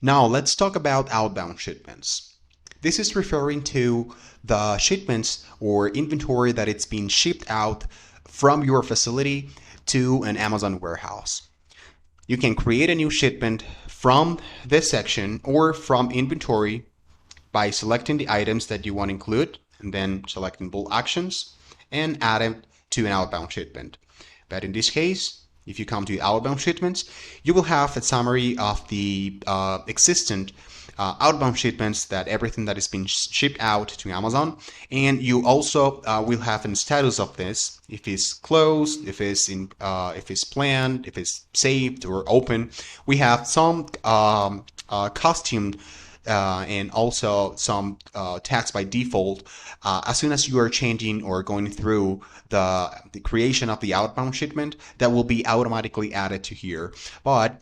Now let's talk about outbound shipments. This is referring to the shipments or inventory that it's being shipped out from your facility to an Amazon warehouse. You can create a new shipment from this section or from inventory by selecting the items that you want to include and then selecting bulk actions and add it to an outbound shipment. But in this case, if you come to outbound shipments, you will have a summary of the existent outbound shipments, that everything that is being shipped out to Amazon, and you also will have a status of this, if it's closed, if it's planned, if it's saved or open. We have some custom and also some tags by default. As soon as you are changing or going through the creation of the outbound shipment, that will be automatically added to here. But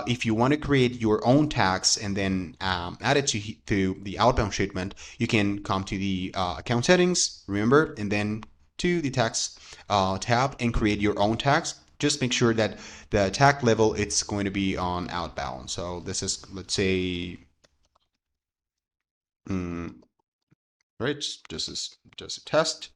if you want to create your own tags and then add it to the outbound shipment, you can come to the account settings, remember, and then to the tags tab and create your own tags. Just make sure that the tag level it's going to be on outbound. So this is, let's say, right, just a test.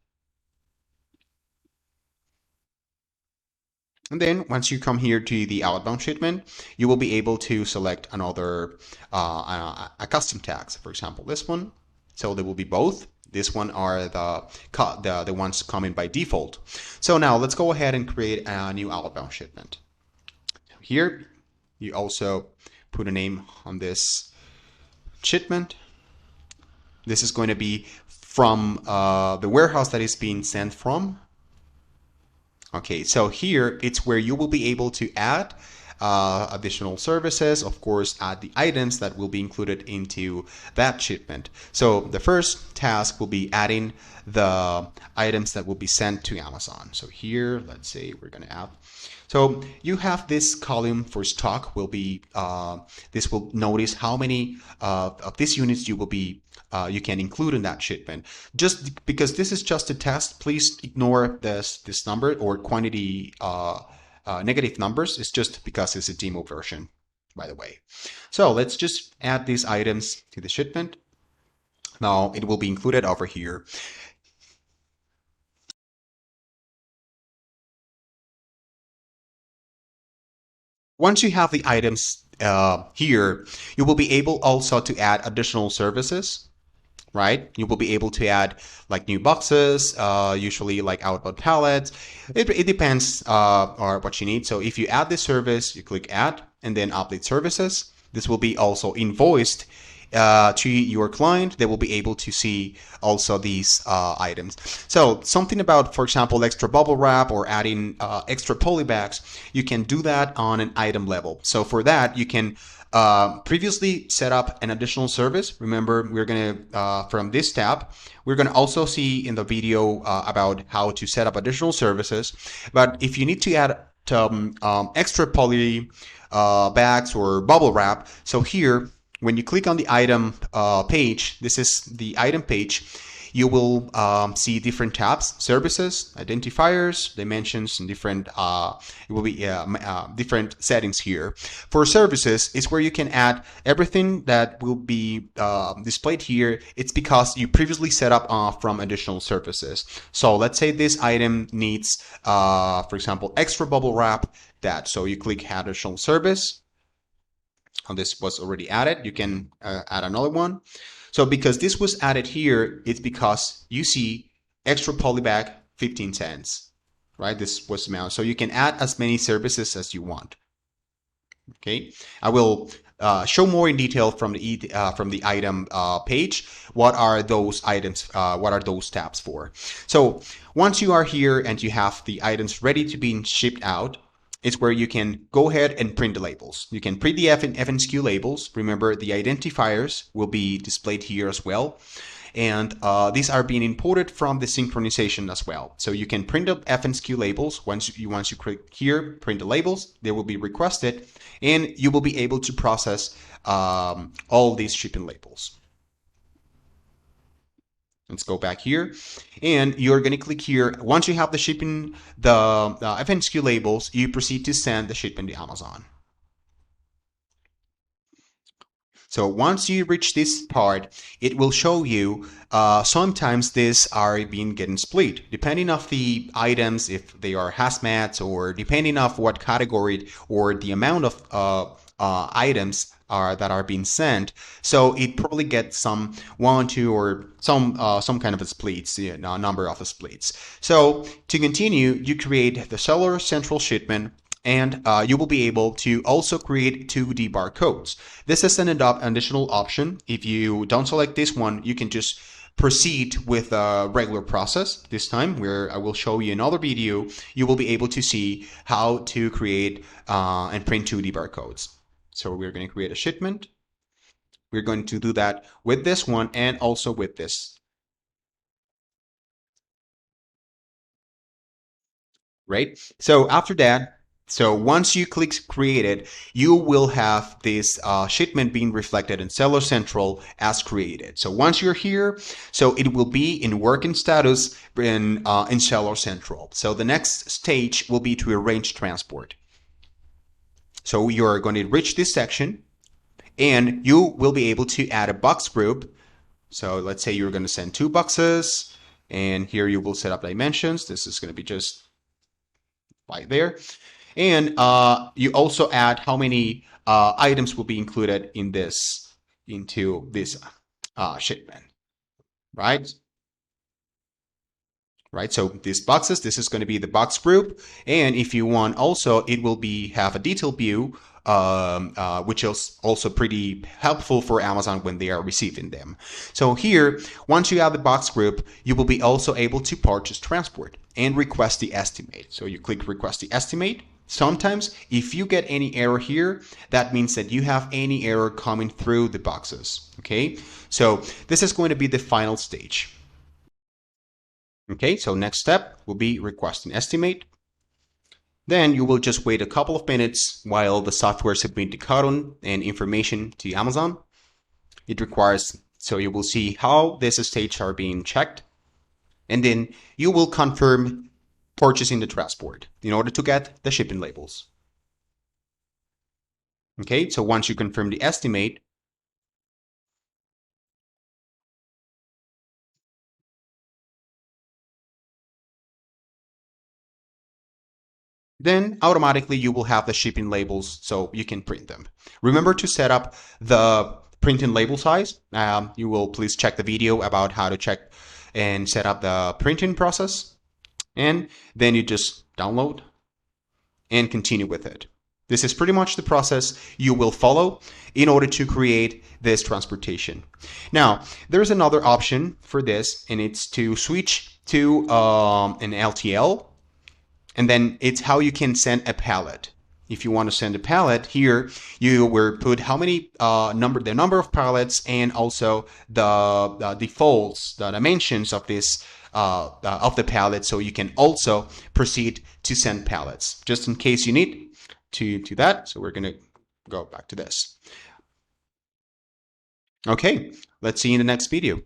And then once you come here to the outbound shipment, you will be able to select another a custom tags. For example, this one. So there will be both. This one are the ones coming by default. So now let's go ahead and create a new outbound shipment. Here, you also put a name on this shipment. This is going to be from the warehouse that is being sent from. Okay, so here it's where you will be able to add additional services, of course, add the items that will be included into that shipment. So the first task will be adding the items that will be sent to Amazon. So here, let's say we're going to add. So you have this column for stock will be, this will notice how many of these units you will be you can include in that shipment. Just because this is just a test, please ignore this number or quantity negative numbers. It's just because it's a demo version, by the way. So let's just add these items to the shipment. Now it will be included over here. Once you have the items here, you will be able also to add additional services, right? You will be able to add like new boxes, usually like outbound pallets. It depends on what you need. So if you add this service, you click add and then update services. This will be also invoiced to your client. They will be able to see also these items. So something about, for example, extra bubble wrap or adding extra poly bags, you can do that on an item level. So for that, you can previously set up an additional service. Remember, we're going to, from this tab, we're going to also see in the video about how to set up additional services. But if you need to add extra poly bags or bubble wrap, so here, when you click on the item page, this is the item page, you will see different tabs: services, identifiers, dimensions, and different it will be different settings here. For services, it's where you can add everything that will be displayed here. It's because you previously set up from additional services. So let's say this item needs, for example, extra bubble wrap. So you click add additional service. This was already added. You can add another one. So because this was added here, it's because you see extra poly bag 15 cents, right? This was the amount. So you can add as many services as you want. Okay, I will show more in detail from the item page. What are those items? What are those tabs for? So once you are here and you have the items ready to be shipped out, it's where you can go ahead and print the labels. You can print the FNSKU labels. Remember, the identifiers will be displayed here as well. And these are being imported from the synchronization as well. So you can print the FNSKU labels. Once you click here, print the labels, they will be requested, and you will be able to process all these shipping labels. Let's go back here, and you're going to click here. Once you have the shipping, the FNSKU labels, you proceed to send the shipment to Amazon. So once you reach this part, it will show you sometimes these are being getting split depending of the items, if they are hazmats, or depending of what category or the amount of items are that are being sent. So it probably gets some one, two, or some kind of a splits, you know, number of splits. So to continue, you create the seller central shipment, and you will be able to also create 2D barcodes. This is an additional option. If you don't select this one, you can just proceed with a regular process. This time, where I will show you another video, you will be able to see how to create and print 2D barcodes. So we're going to create a shipment. We're going to do that with this one and also with this. Right? So after that, so once you click created, you will have this shipment being reflected in Seller Central as created. So once you're here, so it will be in working status in Seller Central. So the next stage will be to arrange transport. So you're going to reach this section, and you will be able to add a box group. So let's say you're going to send 2 boxes, and here you will set up dimensions. This is going to be just right there. And you also add how many items will be included in this into this shipment, right? Right. So these boxes, this is going to be the box group, and if you want, also it will be have a detailed view, which is also pretty helpful for Amazon when they are receiving them. So here, once you have the box group, you will be also able to purchase transport and request the estimate. So you click request the estimate. Sometimes if you get any error here, that means that you have any error coming through the boxes. Okay, so this is going to be the final stage. Okay, so next step will be request an estimate. Then you will just wait a couple of minutes while the software submits the code and information to Amazon. It requires, so you will see how these stages are being checked. And then you will confirm purchasing the transport in order to get the shipping labels. Okay, so once you confirm the estimate, then automatically you will have the shipping labels so you can print them. Remember to set up the print and label size. You will please check the video about how to check and set up the printing process. And then you just download and continue with it. This is pretty much the process you will follow in order to create this transportation. Now, there's another option for this, and it's to switch to an LTL. And then it's how you can send a pallet. If you want to send a pallet, here you will put how many the number of pallets, and also the defaults, the dimensions of this of the pallet, so you can also proceed to send pallets, just in case you need to that. So we're going to go back to this. Okay, let's see you in the next video.